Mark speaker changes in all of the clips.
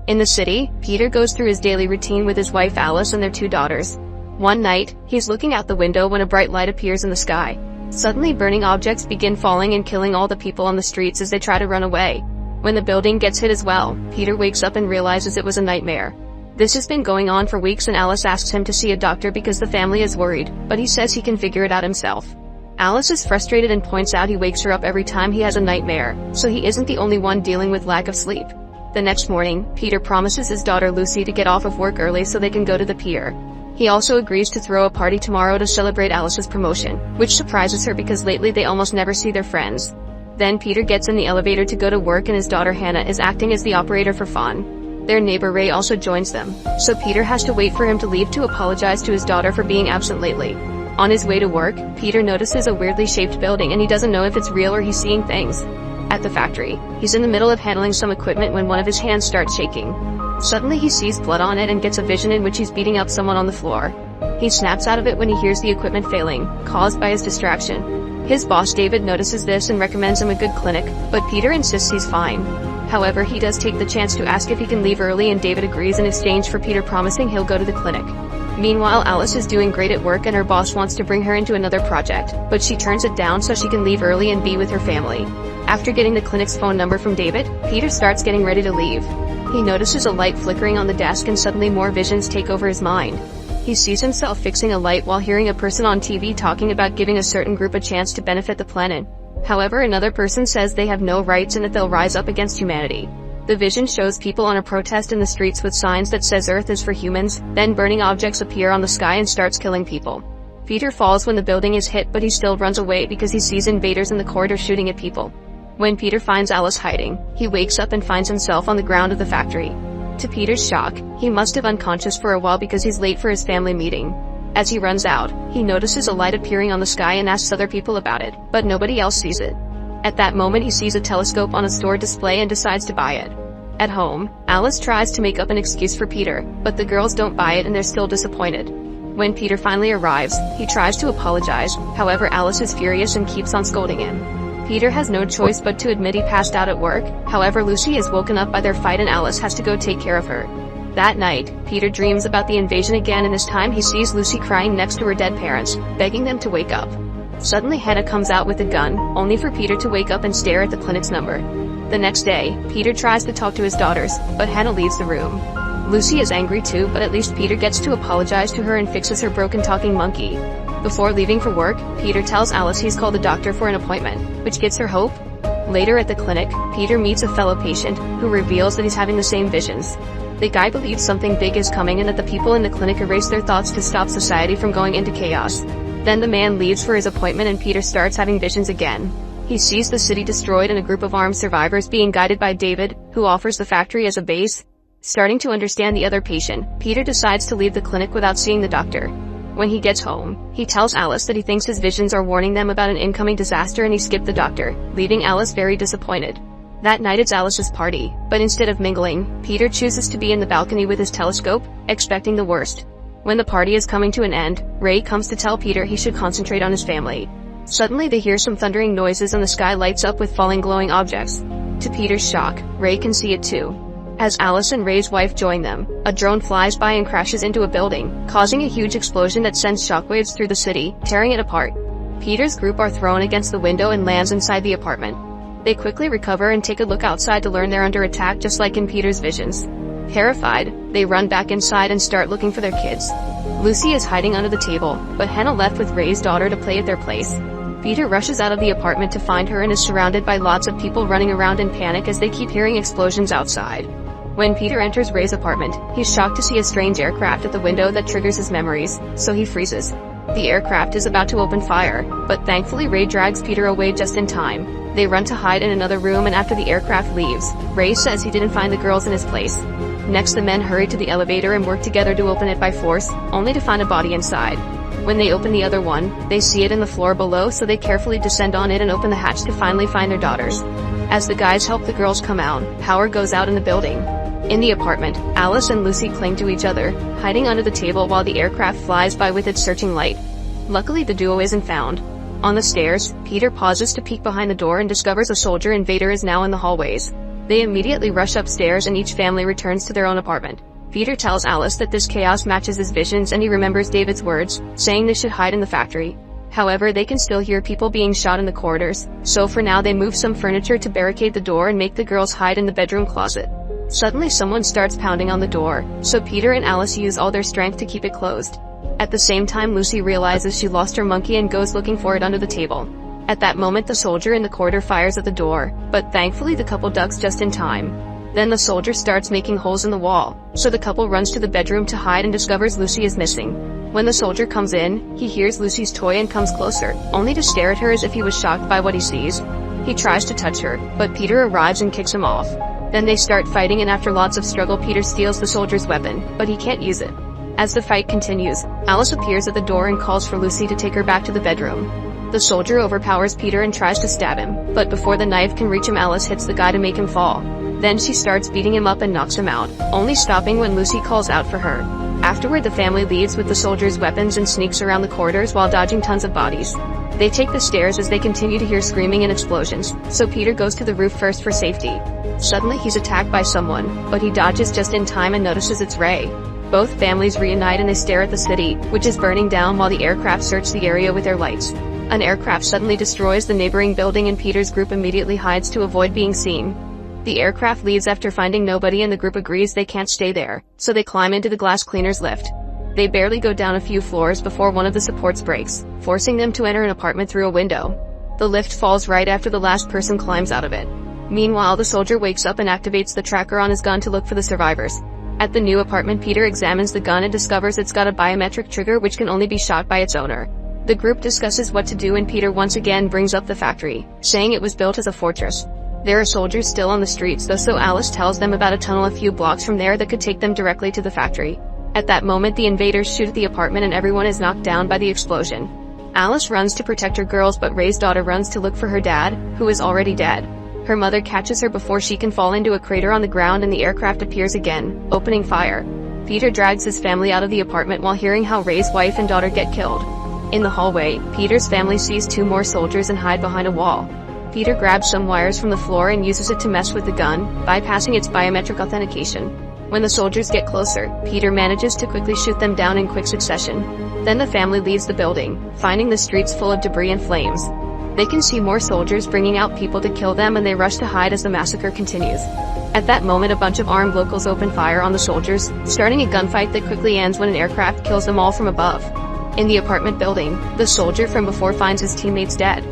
Speaker 1: In the city, Peter goes through his daily routine with his wife Alice and their 2 daughters. One night, he's looking out the window when a bright light appears in the sky. Suddenly burning objects begin falling and killing all the people on the streets as they try to run away. When the building gets hit as well, Peter wakes up and realizes it was a nightmare. This has been going on for weeks and Alice asks him to see a doctor because the family is worried, but he says he can figure it out himself. Alice is frustrated and points out he wakes her up every time he has a nightmare, so he isn't the only one dealing with lack of sleep. The next morning, Peter promises his daughter Lucy to get off of work early so they can go to the pier. He also agrees to throw a party tomorrow to celebrate Alice's promotion, which surprises her because lately they almost never see their friends. Then Peter gets in the elevator to go to work and his daughter Hannah is acting as the operator for fun. Their neighbor Ray also joins them, so Peter has to wait for him to leave to apologize to his daughter for being absent lately. On his way to work, Peter notices a weirdly shaped building and he doesn't know if it's real or he's seeing things. At the factory, he's in the middle of handling some equipment when one of his hands starts shaking. Suddenly he sees blood on it and gets a vision in which he's beating up someone on the floor. He snaps out of it when he hears the equipment failing, caused by his distraction. His boss David notices this and recommends him a good clinic, but Peter insists he's fine. However, he does take the chance to ask if he can leave early and David agrees in exchange for Peter promising he'll go to the clinic. Meanwhile, Alice is doing great at work and her boss wants to bring her into another project, but she turns it down so she can leave early and be with her family. After getting the clinic's phone number from David, Peter starts getting ready to leave. He notices a light flickering on the desk and suddenly more visions take over his mind. He sees himself fixing a light while hearing a person on TV talking about giving a certain group a chance to benefit the planet. However, another person says they have no rights and that they'll rise up against humanity. The vision shows people on a protest in the streets with signs that says Earth is for humans, then burning objects appear on the sky and starts killing people. Peter falls when the building is hit but he still runs away because he sees invaders in the corridor shooting at people. When Peter finds Alice hiding, he wakes up and finds himself on the ground of the factory. To Peter's shock, he must have unconscious for a while because he's late for his family meeting. As he runs out, he notices a light appearing on the sky and asks other people about it, but nobody else sees it. At that moment he sees a telescope on a store display and decides to buy it. At home, Alice tries to make up an excuse for Peter, but the girls don't buy it and they're still disappointed. When Peter finally arrives, he tries to apologize, however Alice is furious and keeps on scolding him. Peter has no choice but to admit he passed out at work, however Lucy is woken up by their fight and Alice has to go take care of her. That night, Peter dreams about the invasion again and this time he sees Lucy crying next to her dead parents, begging them to wake up. Suddenly Hannah comes out with a gun, only for Peter to wake up and stare at the clinic's number. The next day, Peter tries to talk to his daughters, but Hannah leaves the room. Lucy is angry too, but at least Peter gets to apologize to her and fixes her broken talking monkey. Before leaving for work, Peter tells Alice he's called a doctor for an appointment, which gives her hope. Later at the clinic, Peter meets a fellow patient, who reveals that he's having the same visions. The guy believes something big is coming and that the people in the clinic erase their thoughts to stop society from going into chaos. Then the man leaves for his appointment and Peter starts having visions again. He sees the city destroyed and a group of armed survivors being guided by David, who offers the factory as a base. Starting to understand the other patient, Peter decides to leave the clinic without seeing the doctor. When he gets home, he tells Alice that he thinks his visions are warning them about an incoming disaster and he skipped the doctor, leaving Alice very disappointed. That night it's Alice's party, but instead of mingling, Peter chooses to be in the balcony with his telescope, expecting the worst. When the party is coming to an end, Ray comes to tell Peter he should concentrate on his family. Suddenly they hear some thundering noises and the sky lights up with falling glowing objects. To Peter's shock, Ray can see it too. As Alice and Ray's wife join them, a drone flies by and crashes into a building, causing a huge explosion that sends shockwaves through the city, tearing it apart. Peter's group are thrown against the window and lands inside the apartment. They quickly recover and take a look outside to learn they're under attack just like in Peter's visions. Terrified, they run back inside and start looking for their kids. Lucy is hiding under the table, but Hannah left with Ray's daughter to play at their place. Peter rushes out of the apartment to find her and is surrounded by lots of people running around in panic as they keep hearing explosions outside. When Peter enters Ray's apartment, he's shocked to see a strange aircraft at the window that triggers his memories, so he freezes. The aircraft is about to open fire, but thankfully Ray drags Peter away just in time. They run to hide in another room and after the aircraft leaves, Ray says he didn't find the girls in his place. Next the men hurry to the elevator and work together to open it by force, only to find a body inside. When they open the other one, they see it in the floor below so they carefully descend on it and open the hatch to finally find their daughters. As the guys help the girls come out, power goes out in the building. In the apartment, Alice and Lucy cling to each other, hiding under the table while the aircraft flies by with its searching light. Luckily the duo isn't found. On the stairs, Peter pauses to peek behind the door and discovers a soldier invader is now in the hallways. They immediately rush upstairs and each family returns to their own apartment. Peter tells Alice that this chaos matches his visions and he remembers David's words, saying they should hide in the factory. However, they can still hear people being shot in the corridors, so for now they move some furniture to barricade the door and make the girls hide in the bedroom closet. Suddenly someone starts pounding on the door, so Peter and Alice use all their strength to keep it closed. At the same time, Lucy realizes she lost her monkey and goes looking for it under the table. At that moment, the soldier in the corridor fires at the door, but thankfully the couple ducks just in time. Then the soldier starts making holes in the wall, so the couple runs to the bedroom to hide and discovers Lucy is missing. When the soldier comes in, he hears Lucy's toy and comes closer, only to stare at her as if he was shocked by what he sees. He tries to touch her, but Peter arrives and kicks him off. Then they start fighting and after lots of struggle Peter steals the soldier's weapon, but he can't use it. As the fight continues, Alice appears at the door and calls for Lucy to take her back to the bedroom. The soldier overpowers Peter and tries to stab him, but before the knife can reach him, Alice hits the guy to make him fall. Then she starts beating him up and knocks him out, only stopping when Lucy calls out for her. Afterward, the family leaves with the soldier's weapons and sneaks around the corridors while dodging tons of bodies. They take the stairs as they continue to hear screaming and explosions, so Peter goes to the roof first for safety. Suddenly he's attacked by someone, but he dodges just in time and notices it's Ray. Both families reunite and they stare at the city, which is burning down while the aircraft search the area with their lights. An aircraft suddenly destroys the neighboring building and Peter's group immediately hides to avoid being seen. The aircraft leaves after finding nobody and the group agrees they can't stay there, so they climb into the glass cleaner's lift. They barely go down a few floors before one of the supports breaks, forcing them to enter an apartment through a window. The lift falls right after the last person climbs out of it. Meanwhile, the soldier wakes up and activates the tracker on his gun to look for the survivors. At the new apartment, Peter examines the gun and discovers it's got a biometric trigger which can only be shot by its owner. The group discusses what to do and Peter once again brings up the factory, saying it was built as a fortress. There are soldiers still on the streets though, so Alice tells them about a tunnel a few blocks from there that could take them directly to the factory. At that moment, the invaders shoot at the apartment and everyone is knocked down by the explosion. Alice runs to protect her girls, but Ray's daughter runs to look for her dad, who is already dead. Her mother catches her before she can fall into a crater on the ground and the aircraft appears again, opening fire. Peter drags his family out of the apartment while hearing how Ray's wife and daughter get killed. In the hallway, Peter's family sees two more soldiers and hide behind a wall. Peter grabs some wires from the floor and uses it to mess with the gun, bypassing its biometric authentication. When the soldiers get closer, Peter manages to quickly shoot them down in quick succession. Then the family leaves the building, finding the streets full of debris and flames. They can see more soldiers bringing out people to kill them and they rush to hide as the massacre continues. At that moment, a bunch of armed locals open fire on the soldiers, starting a gunfight that quickly ends when an aircraft kills them all from above. In the apartment building, the soldier from before finds his teammates dead.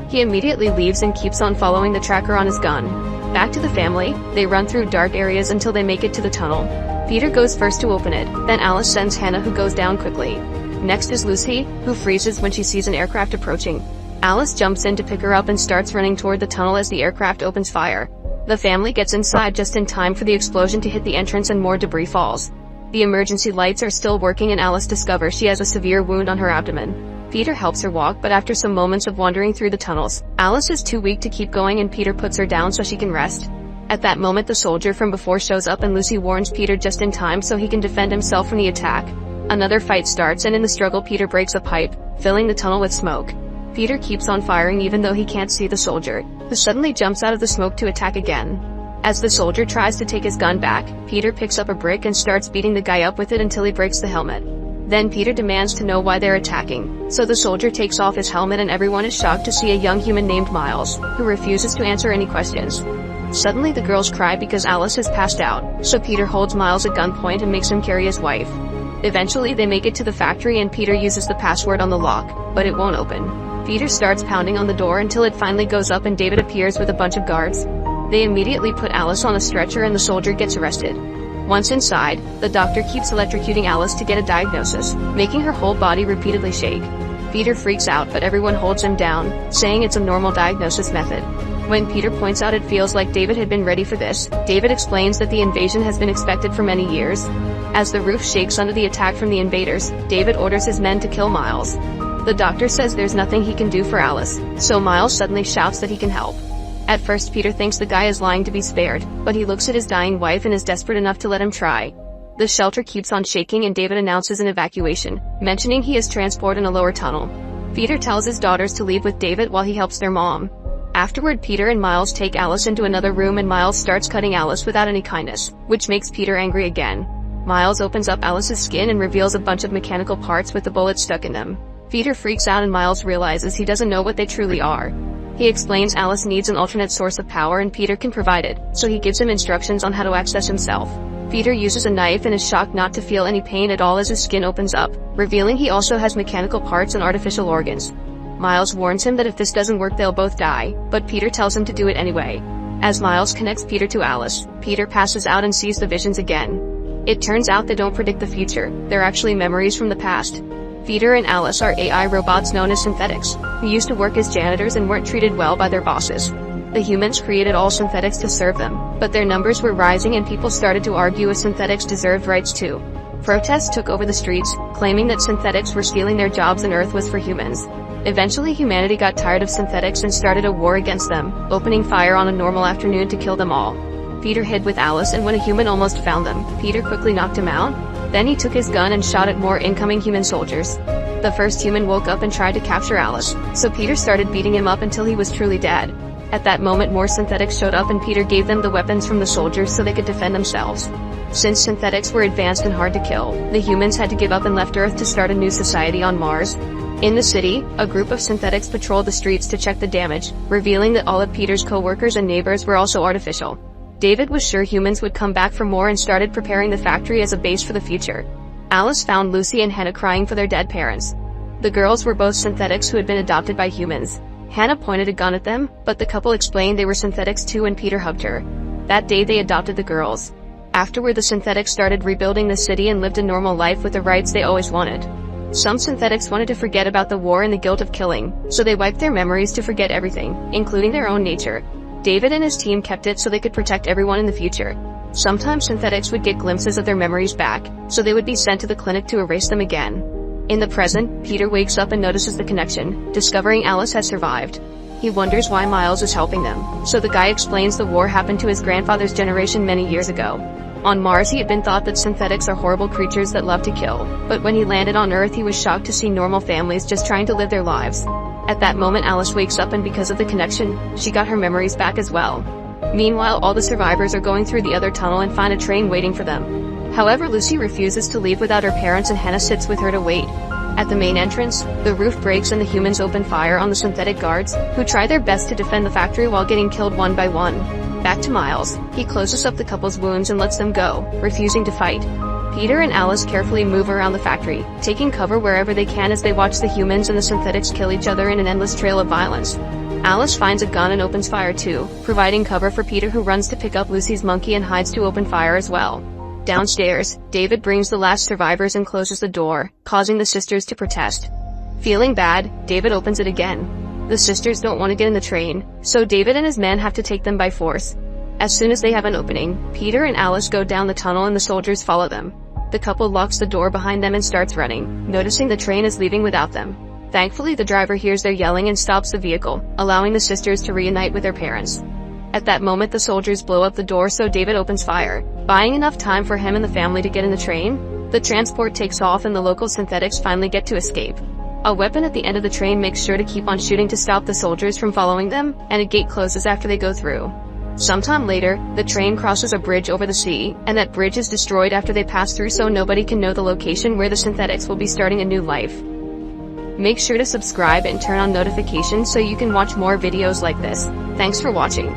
Speaker 1: He immediately leaves and keeps on following the tracker on his gun. Back to the family, they run through dark areas until they make it to the tunnel. Peter goes first to open it, then Alice sends Hannah, who goes down quickly. Next is Lucy, who freezes when she sees an aircraft approaching. Alice jumps in to pick her up and starts running toward the tunnel as the aircraft opens fire. The family gets inside just in time for the explosion to hit the entrance and more debris falls. The emergency lights are still working and Alice discovers she has a severe wound on her abdomen. Peter helps her walk, but after some moments of wandering through the tunnels, Alice is too weak to keep going and Peter puts her down so she can rest. At that moment, the soldier from before shows up and Lucy warns Peter just in time so he can defend himself from the attack. Another fight starts and in the struggle Peter breaks a pipe, filling the tunnel with smoke. Peter keeps on firing even though he can't see the soldier, who suddenly jumps out of the smoke to attack again. As the soldier tries to take his gun back, Peter picks up a brick and starts beating the guy up with it until he breaks the helmet. Then Peter demands to know why they're attacking, so the soldier takes off his helmet and everyone is shocked to see a young human named Miles, who refuses to answer any questions. Suddenly the girls cry because Alice has passed out, so Peter holds Miles at gunpoint and makes him carry his wife. Eventually they make it to the factory and Peter uses the password on the lock, but it won't open. Peter starts pounding on the door until it finally goes up and David appears with a bunch of guards. They immediately put Alice on a stretcher and the soldier gets arrested. Once inside, the doctor keeps electrocuting Alice to get a diagnosis, making her whole body repeatedly shake. Peter freaks out but everyone holds him down, saying it's a normal diagnosis method. When Peter points out it feels like David had been ready for this, David explains that the invasion has been expected for many years. As the roof shakes under the attack from the invaders, David orders his men to kill Miles. The doctor says there's nothing he can do for Alice, so Miles suddenly shouts that he can help. At first Peter thinks the guy is lying to be spared, but he looks at his dying wife and is desperate enough to let him try. The shelter keeps on shaking and David announces an evacuation, mentioning he is transported in a lower tunnel. Peter tells his daughters to leave with David while he helps their mom. Afterward, Peter and Miles take Alice into another room and Miles starts cutting Alice without any kindness, which makes Peter angry again. Miles opens up Alice's skin and reveals a bunch of mechanical parts with the bullets stuck in them. Peter freaks out and Miles realizes he doesn't know what they truly are. He explains Alice needs an alternate source of power and Peter can provide it, so he gives him instructions on how to access himself. Peter uses a knife and is shocked not to feel any pain at all as his skin opens up, revealing he also has mechanical parts and artificial organs. Miles warns him that if this doesn't work they'll both die, but Peter tells him to do it anyway. As Miles connects Peter to Alice, Peter passes out and sees the visions again. It turns out they don't predict the future, they're actually memories from the past. Peter and Alice are AI robots known as synthetics, who used to work as janitors and weren't treated well by their bosses. The humans created all synthetics to serve them, but their numbers were rising and people started to argue if synthetics deserved rights too. Protests took over the streets, claiming that synthetics were stealing their jobs and Earth was for humans. Eventually humanity got tired of synthetics and started a war against them, opening fire on a normal afternoon to kill them all. Peter hid with Alice and when a human almost found them, Peter quickly knocked him out. Then he took his gun and shot at more incoming human soldiers. The first human woke up and tried to capture Alice, so Peter started beating him up until he was truly dead. At that moment more synthetics showed up and Peter gave them the weapons from the soldiers so they could defend themselves. Since synthetics were advanced and hard to kill, the humans had to give up and left Earth to start a new society on Mars. In the city, a group of synthetics patrolled the streets to check the damage, revealing that all of Peter's co-workers and neighbors were also artificial. David was sure humans would come back for more and started preparing the factory as a base for the future. Alice found Lucy and Hannah crying for their dead parents. The girls were both synthetics who had been adopted by humans. Hannah pointed a gun at them, but the couple explained they were synthetics too and Peter hugged her. That day they adopted the girls. Afterward the synthetics started rebuilding the city and lived a normal life with the rights they always wanted. Some synthetics wanted to forget about the war and the guilt of killing, so they wiped their memories to forget everything, including their own nature. David and his team kept it so they could protect everyone in the future. Sometimes synthetics would get glimpses of their memories back, so they would be sent to the clinic to erase them again. In the present, Peter wakes up and notices the connection, discovering Alice has survived. He wonders why Miles is helping them, so the guy explains the war happened to his grandfather's generation many years ago. On Mars he had been thought that synthetics are horrible creatures that love to kill, but when he landed on Earth he was shocked to see normal families just trying to live their lives. At that moment Alice wakes up and because of the connection, she got her memories back as well. Meanwhile all the survivors are going through the other tunnel and find a train waiting for them. However, Lucy refuses to leave without her parents and Hannah sits with her to wait. At the main entrance, the roof breaks and the humans open fire on the synthetic guards, who try their best to defend the factory while getting killed one by one. Back to Miles, he closes up the couple's wounds and lets them go, refusing to fight. Peter and Alice carefully move around the factory, taking cover wherever they can as they watch the humans and the synthetics kill each other in an endless trail of violence. Alice finds a gun and opens fire too, providing cover for Peter who runs to pick up Lucy's monkey and hides to open fire as well. Downstairs, David brings the last survivors and closes the door, causing the sisters to protest. Feeling bad, David opens it again. The sisters don't want to get in the train, so David and his men have to take them by force. As soon as they have an opening, Peter and Alice go down the tunnel and the soldiers follow them. The couple locks the door behind them and starts running, noticing the train is leaving without them. Thankfully the driver hears their yelling and stops the vehicle, allowing the sisters to reunite with their parents. At that moment the soldiers blow up the door so David opens fire, buying enough time for him and the family to get in the train. The transport takes off and the local synthetics finally get to escape. A weapon at the end of the train makes sure to keep on shooting to stop the soldiers from following them, and a gate closes after they go through. Sometime later, the train crosses a bridge over the sea, and that bridge is destroyed after they pass through so nobody can know the location where the synthetics will be starting a new life. Make sure to subscribe and turn on notifications so you can watch more videos like this. Thanks for watching.